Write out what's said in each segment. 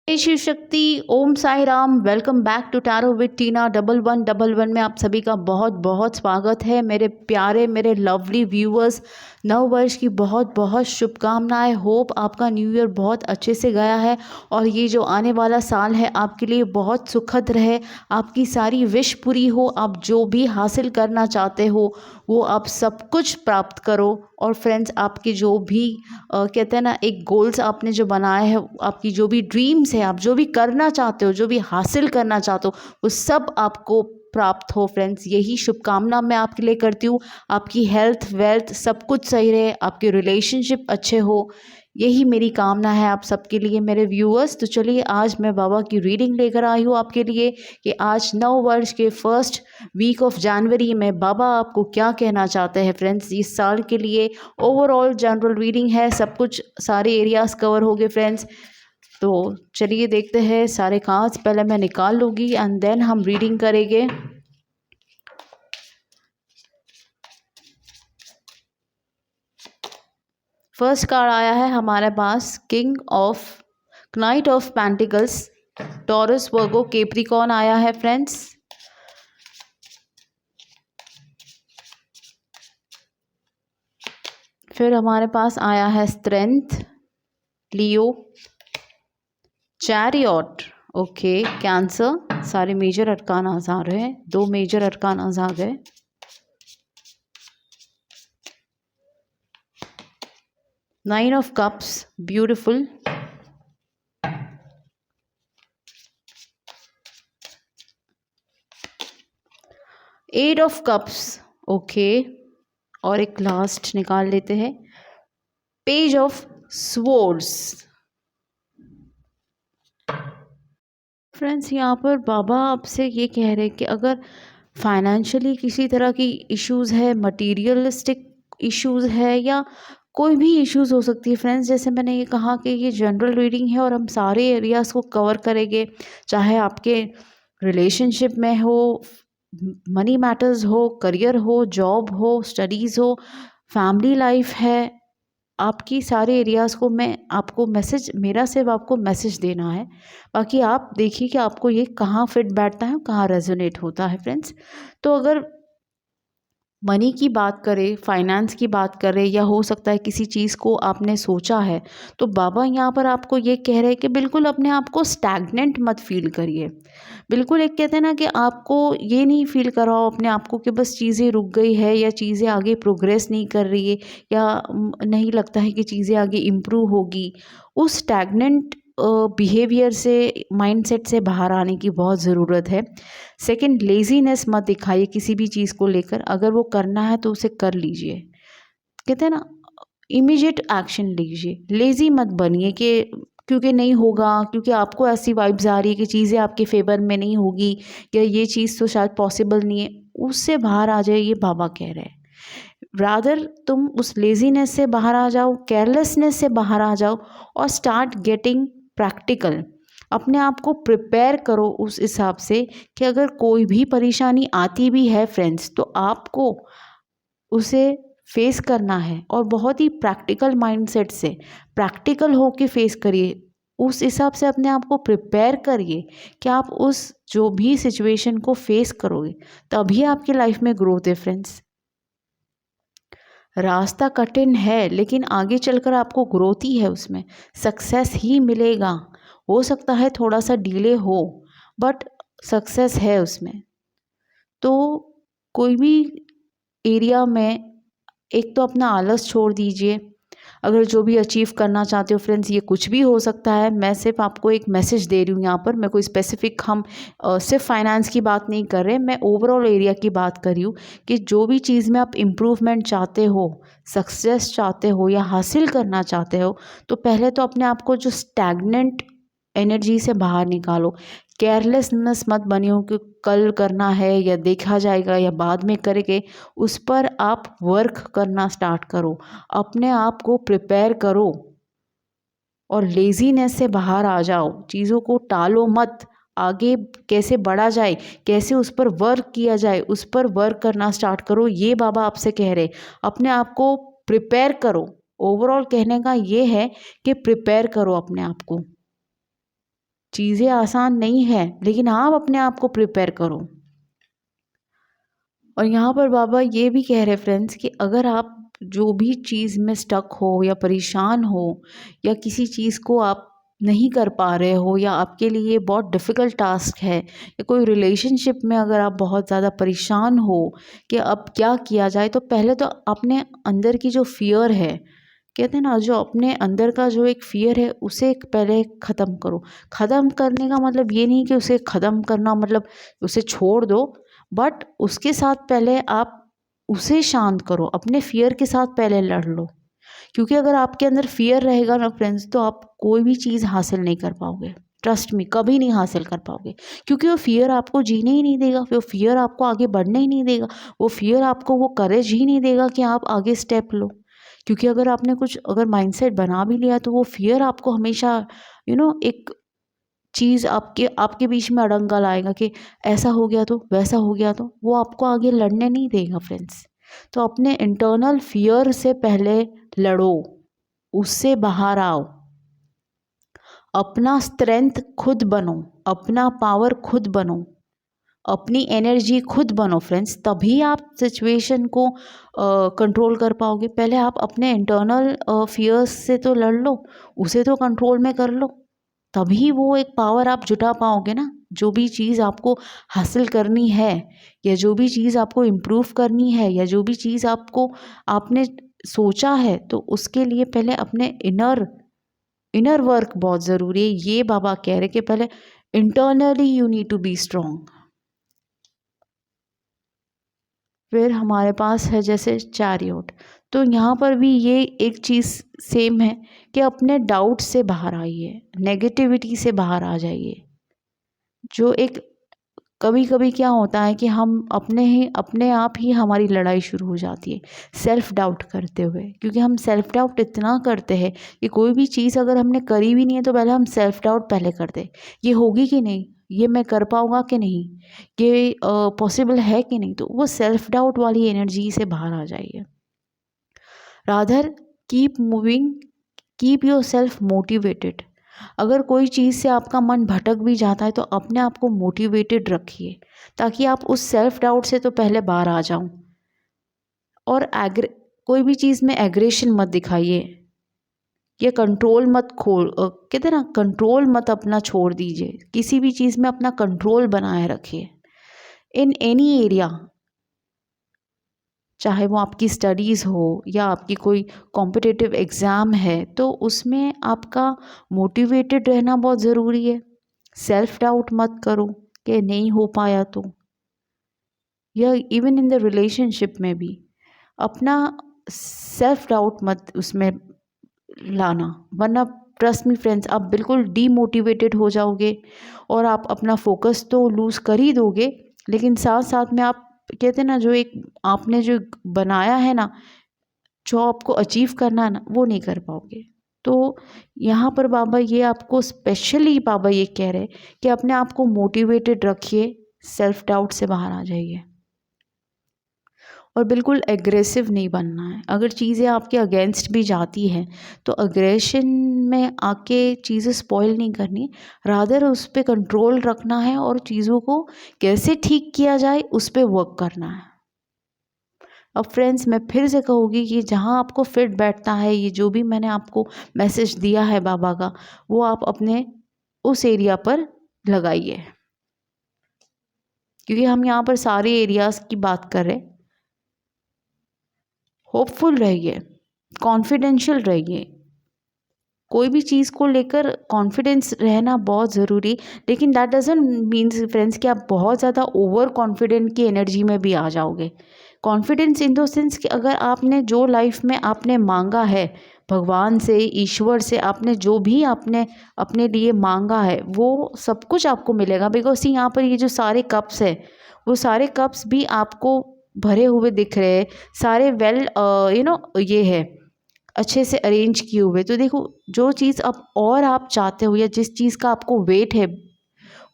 जय Shiv Shakti. Om Sai Ram. Welcome back to tarot with Tina 1111 में आप सभी का बहुत बहुत स्वागत है। मेरे प्यारे मेरे लवली व्यूअर्स, नव वर्ष की बहुत बहुत शुभकामनाएं। होप आपका न्यू ईयर बहुत अच्छे से गया है और ये जो आने वाला साल है आपके लिए बहुत सुखद रहे। आपकी सारी विश पूरी हो, आप जो भी हासिल करना चाहते हो वो आप सब कुछ प्राप्त करो। और फ्रेंड्स, आपके जो भी कहते हैं ना, एक गोल्स आपने जो बनाए हैं, आपकी जो भी ड्रीम्स है, आप जो भी करना चाहते हो, जो भी हासिल करना चाहते हो, वो सब आपको प्राप्त हो। फ्रेंड्स, यही शुभकामना मैं आपके लिए करती हूँ। आपकी हेल्थ वेल्थ सब कुछ सही रहे, आपके रिलेशनशिप अच्छे हो, यही मेरी कामना है आप सबके लिए मेरे व्यूअर्स। तो चलिए, आज मैं बाबा की रीडिंग लेकर आई हूँ आपके लिए कि आज नव वर्ष के फर्स्ट वीक ऑफ जनवरी में बाबा आपको क्या कहना चाहते हैं। फ्रेंड्स, इस साल के लिए ओवरऑल जनरल रीडिंग है, सब कुछ सारे एरियाज कवर हो गए फ्रेंड्स। तो चलिए देखते हैं। सारे कार्ड्स पहले मैं निकाल लूँगी एंड देन हम रीडिंग करेंगे। फर्स्ट कार्ड आया है हमारे पास knight of pentacles. Taurus, Virgo, Capricorn आया है फ्रेंड्स। फिर हमारे पास आया है strength, Leo, chariot, okay, cancer. सारे मेजर अरकान आ रहे हैं, 2 मेजर अरकान आ गए। Nine of cups, beautiful. Eight of cups, okay. और एक लास्ट निकाल लेते हैं, पेज ऑफ स्वॉर्ड्स। फ्रेंड्स, यहाँ पर बाबा आपसे ये कह रहे हैं कि अगर फाइनेंशियली किसी तरह की इश्यूज़ है, मटीरियलिस्टिक इश्यूज़ है, या कोई भी इश्यूज़ हो सकती है फ्रेंड्स। जैसे मैंने ये कहा कि ये जनरल रीडिंग है और हम सारे एरियाज़ को कवर करेंगे, चाहे आपके रिलेशनशिप में हो, मनी मैटर्स हो, करियर हो, जॉब हो, स्टडीज़ हो, फैमिली लाइफ है, आपकी सारे एरियाज़ को मैं आपको मैसेज, मेरा सिर्फ आपको मैसेज देना है। बाकी आप देखिए कि आपको ये कहाँ फिट बैठता है, कहाँ रेजोनेट होता है फ्रेंड्स। तो अगर मनी की बात करें, फाइनेंस की बात करें, या हो सकता है किसी चीज़ को आपने सोचा है, तो बाबा यहाँ पर आपको ये कह रहे हैं कि बिल्कुल अपने आप को स्टैग्नेंट मत फील करिए। बिल्कुल, एक कहते हैं ना कि आपको ये नहीं फील कराओ अपने आप को कि बस चीज़ें रुक गई है या चीज़ें आगे प्रोग्रेस नहीं कर रही है, या नहीं लगता है कि चीज़ें आगे इम्प्रूव होगी। उस स्टैग्नेंट बिहेवियर से, माइंडसेट से बाहर आने की बहुत ज़रूरत है। सेकंड, लेज़ीनेस मत दिखाइए किसी भी चीज़ को लेकर। अगर वो करना है तो उसे कर लीजिए। कहते हैं ना, इमीडिएट एक्शन लीजिए। लेज़ी मत बनिए कि क्योंकि नहीं होगा, क्योंकि आपको ऐसी वाइब्स आ रही है कि चीज़ें आपके फेवर में नहीं होगी, या ये चीज़ तो शायद पॉसिबल नहीं है, उससे बाहर आ जाए, ये बाबा कह रहे हैं। रादर तुम उस लेज़ीनेस से बाहर आ जाओ, केयरलेसनेस से बाहर आ जाओ और स्टार्ट गेटिंग प्रैक्टिकल। अपने आप को प्रिपेयर करो उस हिसाब से कि अगर कोई भी परेशानी आती भी है फ्रेंड्स, तो आपको उसे फेस करना है और बहुत ही प्रैक्टिकल माइंडसेट से, प्रैक्टिकल होके फेस करिए। उस हिसाब से अपने आप को प्रिपेयर करिए कि आप उस जो भी सिचुएशन को फेस करोगे, तभी आपकी लाइफ में ग्रोथ है फ्रेंड्स। रास्ता कठिन है लेकिन आगे चलकर आपको ग्रोथ ही है, उसमें सक्सेस ही मिलेगा। हो सकता है थोड़ा सा डिले हो, बट सक्सेस है उसमें। तो कोई भी एरिया में एक तो अपना आलस छोड़ दीजिए। अगर जो भी अचीव करना चाहते हो फ्रेंड्स, ये कुछ भी हो सकता है। मैं सिर्फ आपको एक मैसेज दे रही हूँ यहाँ पर। मैं कोई स्पेसिफिक, हम सिर्फ फाइनेंस की बात नहीं कर रहे, मैं ओवरऑल एरिया की बात कर रही हूँ कि जो भी चीज़ में आप इम्प्रूवमेंट चाहते हो, सक्सेस चाहते हो या हासिल करना चाहते हो, तो पहले तो अपने आप को जो स्टैग्नेंट एनर्जी से बाहर निकालो। केयरलेसनेस मत बनियो कि कल करना है या देखा जाएगा या बाद में करेंगे। उस पर आप वर्क करना स्टार्ट करो, अपने आप को प्रिपेयर करो और लेज़ीनेस से बाहर आ जाओ। चीज़ों को टालो मत, आगे कैसे बढ़ा जाए, कैसे उस पर वर्क किया जाए, उस पर वर्क करना स्टार्ट करो। ये बाबा आपसे कह रहे, अपने आप को प्रिपेयर करो। ओवरऑल कहने का ये है कि प्रिपेयर करो अपने आप को। चीज़ें आसान नहीं है, लेकिन आप अपने आप को प्रिपेयर करो। और यहाँ पर बाबा ये भी कह रहे फ्रेंड्स कि अगर आप जो भी चीज़ में स्टक हो या परेशान हो या किसी चीज़ को आप नहीं कर पा रहे हो या आपके लिए बहुत डिफ़िकल्ट टास्क है या कोई रिलेशनशिप में अगर आप बहुत ज़्यादा परेशान हो कि अब क्या किया जाए, तो पहले तो अपने अंदर की जो फ़ियर है, कहते हैं ना, जो अपने अंदर का जो एक फ़ियर है उसे पहले ख़त्म करो। ख़त्म करने का मतलब ये नहीं कि उसे ख़त्म करना मतलब उसे छोड़ दो, बट उसके साथ पहले आप उसे शांत करो, अपने फ़ियर के साथ पहले लड़ लो। क्योंकि अगर आपके अंदर फ़ियर रहेगा ना फ्रेंड्स, तो आप कोई भी चीज़ हासिल नहीं कर पाओगे। ट्रस्ट मी, कभी नहीं हासिल कर पाओगे, क्योंकि वो फ़ियर आपको जीने ही नहीं देगा, वो फ़ियर आपको आगे बढ़ने ही नहीं देगा, वो फ़ियर आपको वो करेज ही नहीं देगा कि आप आगे स्टेप लो। क्योंकि अगर आपने कुछ अगर माइंडसेट बना भी लिया, तो वो फ़ियर आपको हमेशा एक चीज़ आपके आपके बीच में अड़ंगा लाएगा कि ऐसा हो गया तो, वैसा हो गया तो, वो आपको आगे लड़ने नहीं देगा फ्रेंड्स। तो अपने इंटरनल फ़ियर से पहले लड़ो, उससे बाहर आओ, अपना स्ट्रेंथ खुद बनो, अपना पावर खुद बनो, अपनी एनर्जी खुद बनो फ्रेंड्स, तभी आप सिचुएशन को कंट्रोल कर पाओगे। पहले आप अपने इंटरनल फ़ियर्स से तो लड़ लो, उसे तो कंट्रोल में कर लो, तभी वो एक पावर आप जुटा पाओगे ना। जो भी चीज़ आपको हासिल करनी है या जो भी चीज़ आपको इम्प्रूव करनी है या जो भी चीज़ आपने सोचा है, तो उसके लिए पहले अपने इनर वर्क बहुत ज़रूरी है। ये बाबा कह रहे कि पहले internally you need to be strong. फिर हमारे पास है जैसे चैरियट, तो यहाँ पर भी ये एक चीज़ सेम है कि अपने डाउट से बाहर आइए, नेगेटिविटी से बाहर आ जाइए। जो एक कभी कभी क्या होता है कि हम अपने आप ही हमारी लड़ाई शुरू हो जाती है सेल्फ डाउट करते हुए, क्योंकि हम सेल्फ डाउट इतना करते हैं कि कोई भी चीज़ अगर हमने करी भी नहीं है तो पहले हम सेल्फ डाउट पहले करते हैं, ये होगी कि नहीं, ये मैं कर पाऊँगा कि नहीं, ये पॉसिबल है कि नहीं। तो वो सेल्फ डाउट वाली एनर्जी से बाहर आ जाइए। Rather keep moving, keep your self motivated. अगर कोई चीज़ से आपका मन भटक भी जाता है तो अपने आप को मोटिवेटेड रखिए, ताकि आप उस सेल्फ डाउट से तो पहले बाहर आ जाऊं। और कोई भी चीज़ में एग्रेशन मत दिखाइए, ये कंट्रोल मत कहते ना, कंट्रोल मत अपना छोड़ दीजिए, किसी भी चीज़ में अपना कंट्रोल बनाए रखिए इन एनी एरिया, चाहे वो आपकी स्टडीज़ हो या आपकी कोई कॉम्पिटिटिव एग्ज़ाम है, तो उसमें आपका मोटिवेटेड रहना बहुत ज़रूरी है। सेल्फ डाउट मत करो कि नहीं हो पाया तो, या इवन इन द रिलेशनशिप में भी अपना सेल्फ डाउट मत उसमें लाना, वरना ट्रस्ट मी फ्रेंड्स, आप बिल्कुल डीमोटिवेटेड हो जाओगे और आप अपना फोकस तो लूज़ कर ही दोगे, लेकिन साथ साथ में आप कहते हैं ना, जो एक आपने जो बनाया है ना, जो आपको अचीव करना है ना, वो नहीं कर पाओगे। तो यहाँ पर बाबा ये आपको स्पेशली बाबा ये कह रहे हैं कि अपने आप को मोटिवेटेड रखिए, सेल्फ डाउट से बाहर आ जाइए और बिल्कुल एग्रेसिव नहीं बनना है। अगर चीज़ें आपके अगेंस्ट भी जाती हैं तो अग्रेशन में आके चीज़ें स्पॉइल नहीं करनी, रादर उस पर कंट्रोल रखना है और चीज़ों को कैसे ठीक किया जाए उस पर वर्क करना है। अब फ्रेंड्स, मैं फिर से कहूँगी कि जहाँ आपको फिट बैठता है, ये जो भी मैंने आपको मैसेज दिया है बाबा का, वो आप अपने उस एरिया पर लगाइए, क्योंकि हम यहाँ पर सारे एरियाज़ की बात कर रहे हैं। होपफुल रहिए, कॉन्फिडेंशियल रहिए, कोई भी चीज़ को लेकर कॉन्फिडेंस रहना बहुत ज़रूरी, लेकिन दैट डजंट मीन्स फ्रेंड्स कि आप बहुत ज़्यादा ओवर कॉन्फिडेंट की एनर्जी में भी आ जाओगे। कॉन्फिडेंस इन द सेंस कि अगर आपने जो लाइफ में आपने मांगा है भगवान से, ईश्वर से, आपने जो भी आपने अपने लिए मांगा है, वो सब कुछ आपको मिलेगा। बिकॉज यहाँ पर ये जो सारे कप्स है, वो सारे कप्स भी आपको भरे हुए दिख रहे हैं, सारे वेल ये है अच्छे से अरेंज किए हुए। तो देखो, जो चीज़ आप चाहते हो या जिस चीज़ का आपको वेट है,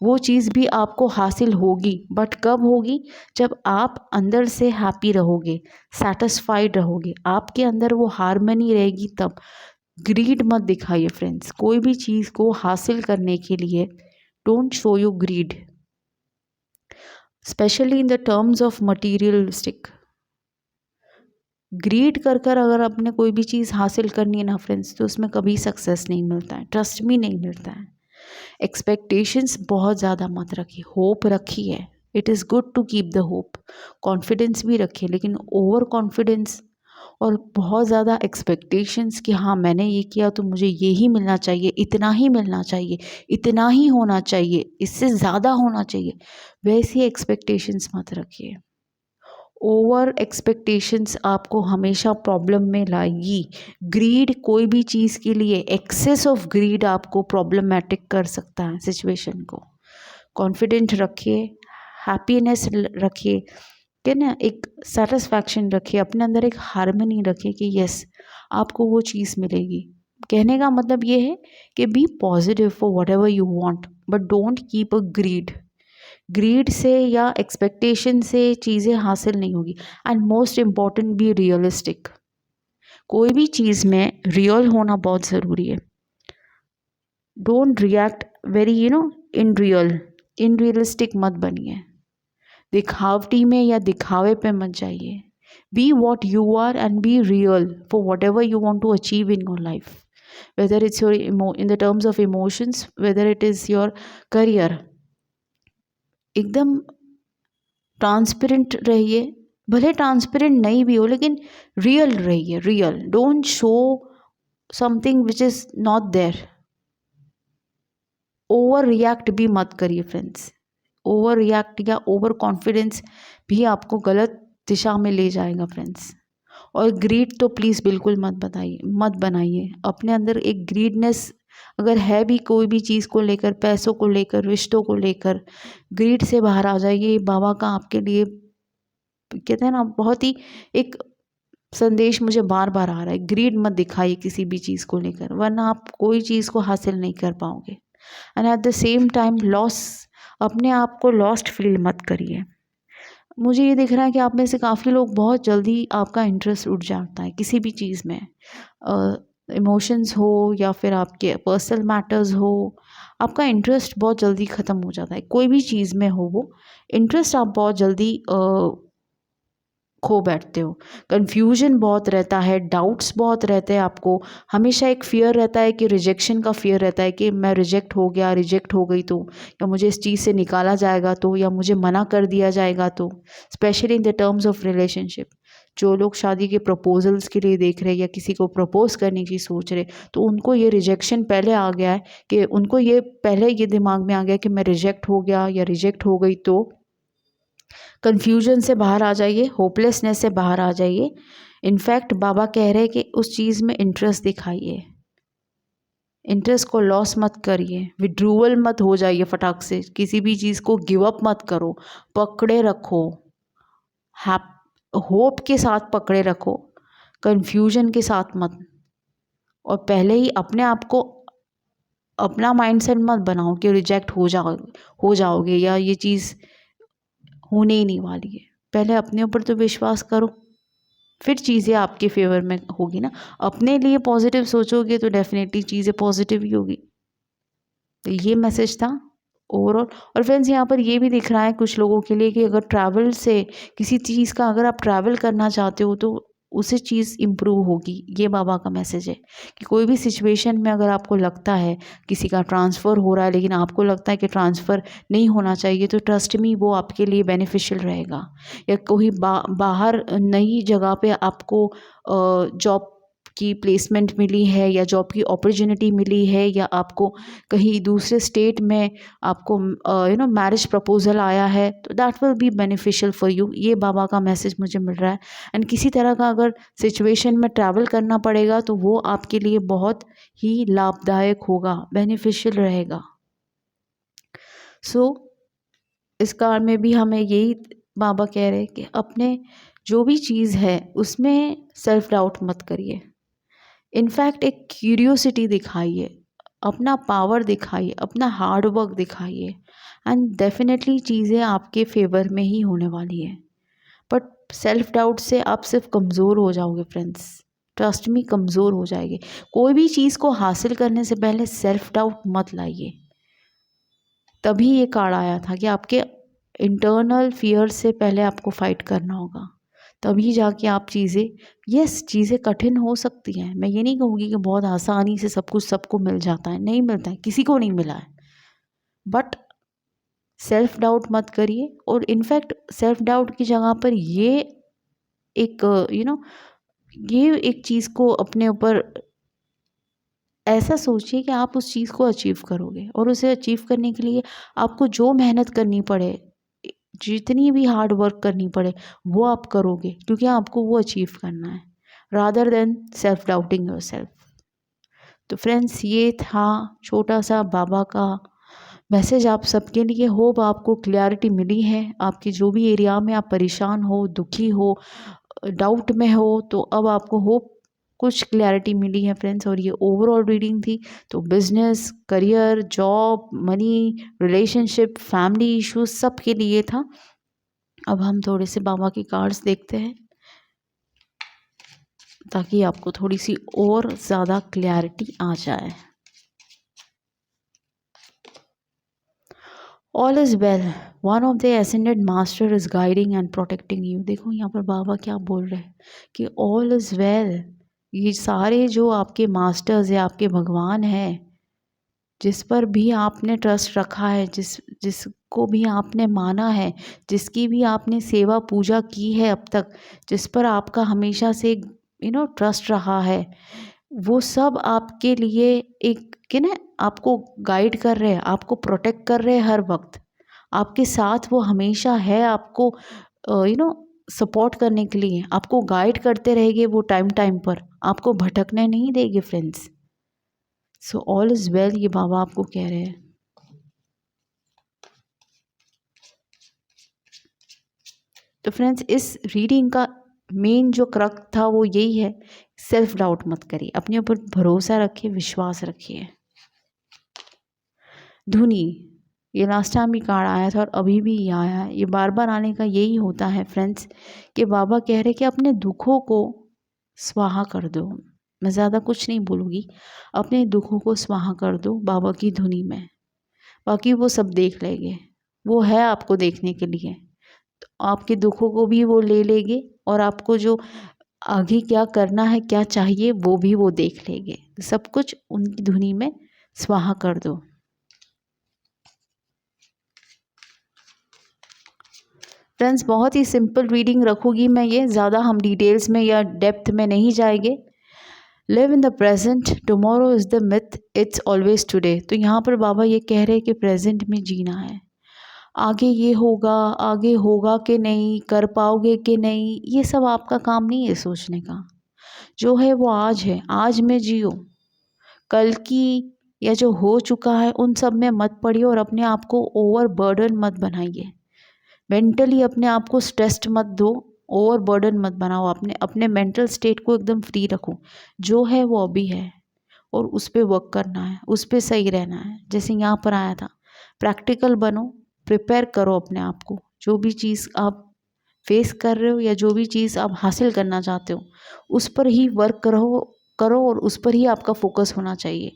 वो चीज़ भी आपको हासिल होगी। बट कब होगी? जब आप अंदर से हैप्पी रहोगे, सेटिस्फाइड रहोगे, आपके अंदर वो हार्मनी रहेगी तब। ग्रीड मत दिखाइए फ्रेंड्स, कोई भी चीज़ को हासिल करने के लिए don't show your greed, specially in the terms of materialistic. Greed कर कर अगर आपने कोई भी चीज़ हासिल करनी है ना फ्रेंड्स, तो उसमें कभी सक्सेस नहीं मिलता है, ट्रस्ट मी नहीं मिलता है। एक्सपेक्टेशंस बहुत ज़्यादा मत रखिए, होप रखिए, it is good to keep the hope, confidence भी रखिए, लेकिन ओवर कॉन्फिडेंस और बहुत ज़्यादा एक्सपेक्टेशंस कि हाँ मैंने ये किया तो मुझे ये ही मिलना चाहिए, इतना ही मिलना चाहिए, इतना ही होना चाहिए, इससे ज़्यादा होना चाहिए, वैसी एक्सपेक्टेशंस मत रखिए। ओवर एक्सपेक्टेशंस आपको हमेशा प्रॉब्लम में लाएगी। ग्रीड कोई भी चीज़ के लिए एक्सेस ऑफ ग्रीड आपको प्रॉब्लमेटिक कर सकता है सिचुएशन को। कॉन्फिडेंट रखिए, हैप्पीनेस रखिए, कि ना एक सेटिस्फैक्शन रखिए, अपने अंदर एक हार्मनी रखिए कि यस आपको वो चीज़ मिलेगी। कहने का मतलब ये है कि be positive for whatever you want, but don't keep a greed. Greed से या एक्सपेक्टेशन से चीज़ें हासिल नहीं होगी। And most important be realistic, कोई भी चीज़ में रियल होना बहुत ज़रूरी है। Don't react very unrealistic मत बनिए, दिखावटी में या दिखावे पे मत जाइए। Be what you are and be real for whatever you want to achieve in your life, weather it's your in the terms of emotions, whether it is your career. एकदम ट्रांसपेरेंट रहिए, भले transparent नहीं भी हो लेकिन real रहिए, real. Don't show something which is not there. Over react भी मत करिए फ्रेंड्स, ओवर रिएक्ट या ओवर कॉन्फिडेंस भी आपको गलत दिशा में ले जाएगा फ्रेंड्स। और ग्रीड तो प्लीज़ बिल्कुल मत बनाइए अपने अंदर। एक ग्रीडनेस अगर है भी कोई भी चीज़ को लेकर, पैसों को लेकर, रिश्तों को लेकर, ग्रीड से बाहर आ जाइए। बाबा का आपके लिए कहते हैं ना, बहुत ही एक संदेश मुझे बार बार आ रहा है, ग्रीड मत दिखाइए किसी भी चीज़ को लेकर, वरना आप कोई चीज़ को हासिल नहीं कर पाओगे। And at the same time अपने आप को लॉस्ट फील मत करिए। मुझे ये दिख रहा है कि आप में से काफ़ी लोग बहुत जल्दी आपका इंटरेस्ट उठ जाता है किसी भी चीज़ में, इमोशंस हो या फिर आपके पर्सनल मैटर्स हो, आपका इंटरेस्ट बहुत जल्दी ख़त्म हो जाता है। कोई भी चीज़ में हो वो इंटरेस्ट आप बहुत जल्दी खो बैठते हो। कन्फ्यूजन बहुत रहता है, डाउट्स बहुत रहते हैं आपको, हमेशा एक फ़ियर रहता है कि रिजेक्शन का फ़ियर रहता है कि मैं रिजेक्ट हो गया, रिजेक्ट हो गई तो, या मुझे इस चीज़ से निकाला जाएगा तो, या मुझे मना कर दिया जाएगा तो। Specially in the terms of relationship, जो लोग शादी के प्रपोजल्स के लिए देख रहे हैं या किसी को प्रपोज करने की सोच रहे, तो उनको ये रिजेक्शन पहले आ गया है कि उनको ये पहले ये दिमाग में आ गया कि मैं रिजेक्ट हो गया या रिजेक्ट हो गई तो। कन्फ्यूजन से बाहर आ जाइए, होपलेसनेस से बाहर आ जाइए। इनफैक्ट बाबा कह रहे हैं कि उस चीज़ में इंटरेस्ट दिखाइए, इंटरेस्ट को लॉस मत करिए, विड्रूवल मत हो जाइए फटाक से, किसी भी चीज़ को गिव अप मत करो, पकड़े रखो, होप के साथ पकड़े रखो, कन्फ्यूजन के साथ मत। और पहले ही अपने आप को अपना माइंडसेट मत बनाओ कि रिजेक्ट हो जाओगे या ये चीज़ होने ही नहीं वाली है। पहले अपने ऊपर तो विश्वास करो, फिर चीज़ें आपके फेवर में होगी ना। अपने लिए पॉजिटिव सोचोगे तो डेफिनेटली चीज़ें पॉजिटिव ही होगी। तो ये मैसेज था ओवरऑल। और फ्रेंड्स यहाँ पर ये भी दिख रहा है कुछ लोगों के लिए कि अगर ट्रैवल से किसी चीज़ का अगर आप ट्रैवल करना चाहते हो तो उससे चीज़ इम्प्रूव होगी। ये बाबा का मैसेज है कि कोई भी सिचुएशन में अगर आपको लगता है किसी का ट्रांसफ़र हो रहा है लेकिन आपको लगता है कि ट्रांसफ़र नहीं होना चाहिए, तो ट्रस्ट मी वो आपके लिए बेनिफिशियल रहेगा। या कोई बाहर नई जगह पे आपको जॉब की प्लेसमेंट मिली है या जॉब की अपॉर्चुनिटी मिली है, या आपको कहीं दूसरे स्टेट में आपको मैरिज प्रपोजल आया है, तो that will be beneficial for you. ये बाबा का मैसेज मुझे मिल रहा है। एंड किसी तरह का अगर सिचुएशन में ट्रैवल करना पड़ेगा तो वो आपके लिए बहुत ही लाभदायक होगा, बेनिफिशियल रहेगा। सो इस कार में भी हमें यही बाबा कह रहे हैं कि अपने जो भी चीज़ है उसमें सेल्फ डाउट मत करिए। इनफैक्ट एक क्यूरियोसिटी दिखाइए, अपना पावर दिखाइए, अपना हार्ड वर्क दिखाइए, एंड डेफिनेटली चीज़ें आपके फेवर में ही होने वाली है। बट सेल्फ डाउट से आप सिर्फ कमज़ोर हो जाओगे फ्रेंड्स, ट्रस्ट मी, कमज़ोर हो जाएंगे। कोई भी चीज़ को हासिल करने से पहले सेल्फ डाउट मत लाइए। तभी ये कार्ड आया था कि आपके इंटरनल फियर से पहले आपको फाइट करना होगा, तभी जाके आप चीज़ें कठिन हो सकती हैं। मैं ये नहीं कहूँगी कि बहुत आसानी से सब कुछ सबको मिल जाता है, नहीं मिलता है, किसी को नहीं मिला है। बट सेल्फ डाउट मत करिए, और इनफैक्ट सेल्फ डाउट की जगह पर ये एक ये एक चीज़ को अपने ऊपर ऐसा सोचिए कि आप उस चीज़ को अचीव करोगे, और उसे अचीव करने के लिए आपको जो मेहनत करनी पड़े, जितनी भी हार्ड वर्क करनी पड़े, वो आप करोगे, क्योंकि आपको वो अचीव करना है, rather than self doubting yourself. तो फ्रेंड्स, ये था छोटा सा बाबा का मैसेज आप सबके लिए। होप आपको क्लैरिटी मिली है। आपके जो भी एरिया में आप परेशान हो, दुखी हो, डाउट में हो, तो अब आपको होप कुछ क्लैरिटी मिली है फ्रेंड्स। और ये ओवरऑल रीडिंग थी, तो business, career, job, money, relationship, family issues सब के लिए था। अब हम थोड़े से बाबा के कार्ड्स देखते हैं, ताकि आपको थोड़ी सी और ज़्यादा क्लैरिटी आ जाए। All is well, one of the ascended master is guiding and protecting you. देखो यहाँ पर बाबा क्या बोल रहे हैं कि ऑल इज़ वेल। ये सारे जो आपके मास्टर्स है, आपके भगवान हैं, जिस पर भी आपने ट्रस्ट रखा है, जिसको भी आपने माना है, जिसकी भी आपने सेवा पूजा की है अब तक, जिस पर आपका हमेशा से ट्रस्ट रहा है, वो सब आपके लिए एक कि ना आपको गाइड कर रहे हैं, आपको प्रोटेक्ट कर रहे हैं हर वक्त, आपके साथ वो हमेशा है, आपको सपोर्ट करने के लिए, आपको गाइड करते रहेंगे वो टाइम टाइम पर, आपको भटकने नहीं देंगे friends. So all is well, ये बाबा आपको कह रहे हैं। तो फ्रेंड्स, इस रीडिंग का मेन जो क्रक था वो यही है, सेल्फ डाउट मत करिए, अपने ऊपर भरोसा रखिए, विश्वास रखिए। धुनी, ये लास्ट टाइम भी कार्ड आया था और अभी भी ये आया है, ये बार बार आने का यही होता है फ्रेंड्स, कि बाबा कह रहे कि अपने दुखों को स्वाहा कर दो। मैं ज़्यादा कुछ नहीं बोलूँगी, अपने दुखों को स्वाहा कर दो बाबा की धुनी में, बाकी वो सब देख लेंगे, वो है आपको देखने के लिए। तो आपके दुखों को भी वो ले लेंगे, और आपको जो आगे क्या करना है, क्या चाहिए, वो भी वो देख लेंगे। सब कुछ उनकी धुनी में स्वाहा कर दो। फ्रेंड्स, बहुत ही सिंपल रीडिंग रखूँगी मैं, ये ज़्यादा हम डिटेल्स में या डेप्थ में नहीं जाएंगे। Live in the present, tomorrow is the myth, it's always today. तो यहाँ पर बाबा ये कह रहे हैं कि प्रेजेंट में जीना है, आगे ये होगा, आगे होगा कि नहीं, कर पाओगे कि नहीं, ये सब आपका काम नहीं है सोचने का। जो है वो आज है, आज में जियो। कल की या जो हो चुका है उन सब में मत पड़िए, और अपने आप को ओवर बर्डन मत बनाइए, मेंटली अपने आप को स्ट्रेस्ड मत दो, ओवर बर्डन मत बनाओ, अपने मेंटल स्टेट को एकदम फ्री रखो। जो है वो अभी है, और उस पर वर्क करना है, उस पर सही रहना है। जैसे यहाँ पर आया था, प्रैक्टिकल बनो, प्रिपेयर करो अपने आप को, जो भी चीज़ आप फेस कर रहे हो या जो भी चीज़ आप हासिल करना चाहते हो, उस पर ही वर्क करो और उस पर ही आपका फोकस होना चाहिए।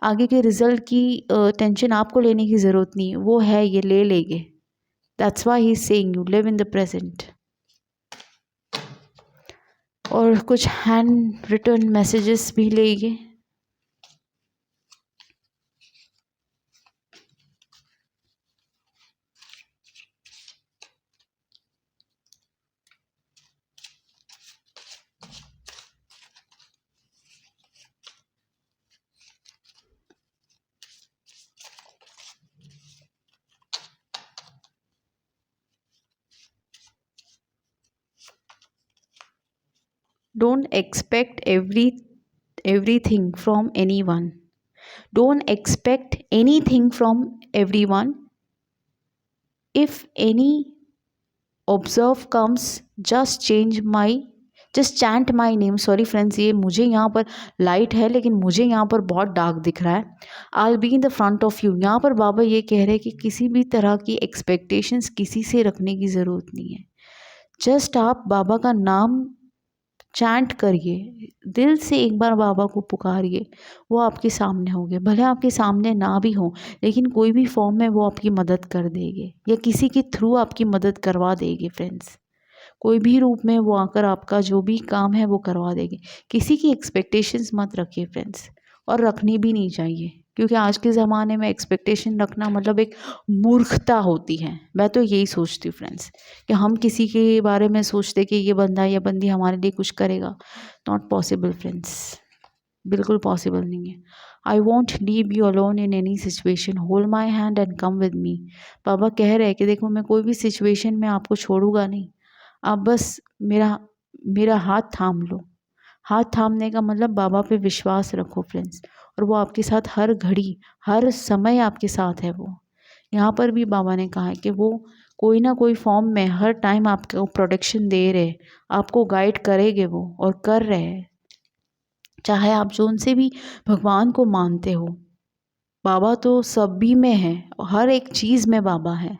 आगे के रिजल्ट की टेंशन आपको लेने की ज़रूरत नहीं है, वो है, ये ले लेंगे। That's why he's saying you live in the present. और कुछ हैंड रिटन मैसेजेस भी लेंगे। Don't expect everything from anyone. Don't expect anything from everyone. If any observe comes, just chant my name. Sorry friends, ये मुझे यहाँ पर light है, लेकिन मुझे यहाँ पर बहुत डार्क दिख रहा है। I'll be in the front of you. यहाँ पर बाबा ये कह रहे हैं कि किसी भी तरह की एक्सपेक्टेशंस किसी से रखने की ज़रूरत नहीं है। जस्ट आप बाबा का नाम चैंट करिए, दिल से एक बार बाबा को पुकारिए, वो आपके सामने होंगे। भले आपके सामने ना भी हों, लेकिन कोई भी फॉर्म में वो आपकी मदद कर देंगे या किसी के थ्रू आपकी मदद करवा देंगे फ्रेंड्स। कोई भी रूप में वो आकर आपका जो भी काम है वो करवा देंगे। किसी की एक्सपेक्टेशंस मत रखिए फ्रेंड्स, और रखनी भी नहीं चाहिए, क्योंकि आज के ज़माने में एक्सपेक्टेशन रखना मतलब एक मूर्खता होती है। मैं तो यही सोचती हूँ फ्रेंड्स, कि हम किसी के बारे में सोचते कि ये बंदा या बंदी हमारे लिए कुछ करेगा। नॉट पॉसिबल फ्रेंड्स, बिल्कुल पॉसिबल नहीं है। I won't leave you alone in any situation, hold my hand and come with me. बाबा कह रहे हैं कि देखो, मैं कोई भी सिचुएशन में आपको छोड़ूंगा नहीं, आप बस मेरा मेरा हाथ थाम लो। हाथ थामने का मतलब बाबा पे विश्वास रखो फ्रेंड्स, और वो आपके साथ हर घड़ी हर समय आपके साथ है। वो यहाँ पर भी बाबा ने कहा है कि वो कोई ना कोई फॉर्म में हर टाइम आपको प्रोटेक्शन दे रहे, आपको गाइड करेंगे वो, और कर रहे हैं। चाहे आप जो उनसे भी भगवान को मानते हो, बाबा तो सभी में है, हर एक चीज़ में बाबा है।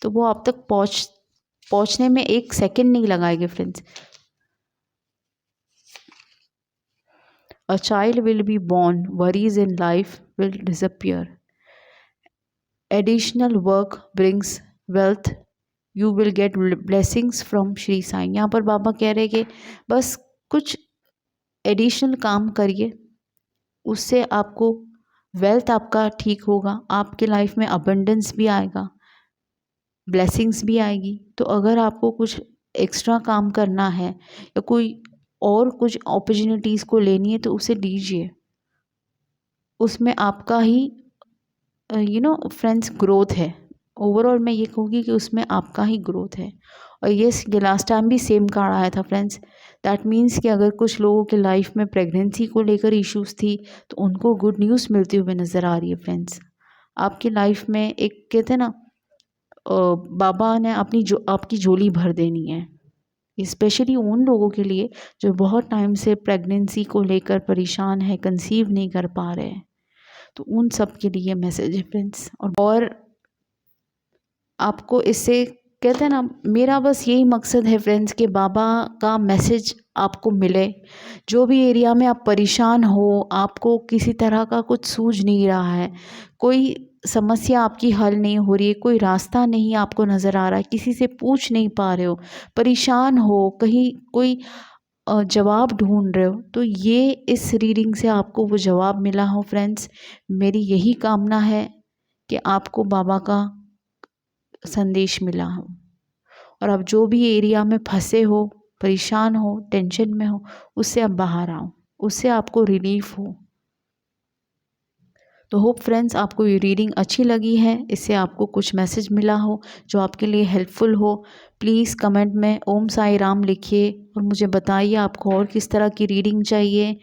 तो वो आप तक पहुँचने में एक सेकंड नहीं लगाएंगे friends. A child will be born, worries in life will disappear. Additional work brings wealth. You will get blessings from Shri Sai. यहाँ पर बाबा कह रहे हैं कि बस कुछ एडिशनल काम करिए, उससे आपको वेल्थ आपका ठीक होगा, आपके लाइफ में अबंडेंस भी आएगा, ब्लेसिंग्स भी आएगी। तो अगर आपको कुछ एक्स्ट्रा काम करना है या कोई और कुछ अपॉर्चुनिटीज़ को लेनी है, तो उसे लीजिए। उसमें आपका ही फ्रेंड्स ग्रोथ है। ओवरऑल मैं ये कहूँगी कि उसमें आपका ही ग्रोथ है। और ये लास्ट टाइम भी सेम कार्ड आया था फ्रेंड्स। दैट मीन्स कि अगर कुछ लोगों के लाइफ में प्रेगनेंसी को लेकर इश्यूज़ थी, तो उनको गुड न्यूज़ मिलती हुई नज़र आ रही है फ्रेंड्स। आपकी लाइफ में एक कहते हैं ना, बाबा ने आपकी झोली भर देनी है। स्पेशली उन लोगों के लिए जो बहुत टाइम से प्रेगनेंसी को लेकर परेशान है, कंसीव नहीं कर पा रहे हैं, तो उन सब के लिए मैसेज है फ्रेंड्स। और आपको इससे कहते हैं ना, मेरा बस यही मकसद है फ्रेंड्स कि बाबा का मैसेज आपको मिले। जो भी एरिया में आप परेशान हो, आपको किसी तरह का कुछ सूझ नहीं रहा है, कोई समस्या आपकी हल नहीं हो रही है, कोई रास्ता नहीं आपको नज़र आ रहा है, किसी से पूछ नहीं पा रहे हो, परेशान हो, कहीं कोई जवाब ढूंढ रहे हो, तो ये इस रीडिंग से आपको वो जवाब मिला हो फ्रेंड्स। मेरी यही कामना है कि आपको बाबा का संदेश मिला हो, और आप जो भी एरिया में फंसे हो, परेशान हो, टेंशन में हो, उससे आप बाहर आओ, उससे आपको रिलीफ हो। तो होप फ्रेंड्स आपको ये रीडिंग अच्छी लगी है, इससे आपको कुछ मैसेज मिला हो जो आपके लिए हेल्पफुल हो। प्लीज़ कमेंट में ओम साई राम लिखिए और मुझे बताइए आपको और किस तरह की रीडिंग चाहिए।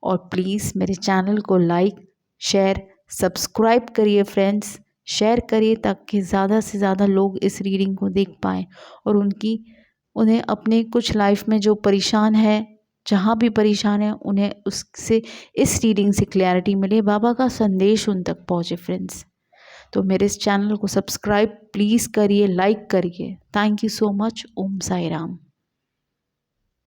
और प्लीज़ मेरे चैनल को लाइक, शेयर, सब्सक्राइब करिए फ्रेंड्स, शेयर करिए ताकि ज़्यादा से ज़्यादा लोग इस रीडिंग को देख पाएँ और उन्हें अपने कुछ लाइफ में जो परेशान है, जहाँ भी परेशान है, उन्हें उससे इस रीडिंग से क्लैरिटी मिले, बाबा का संदेश उन तक पहुँचे फ्रेंड्स। तो मेरे इस चैनल को सब्सक्राइब प्लीज़ करिए, लाइक करिए। Thank you so much. Om Sai Ram.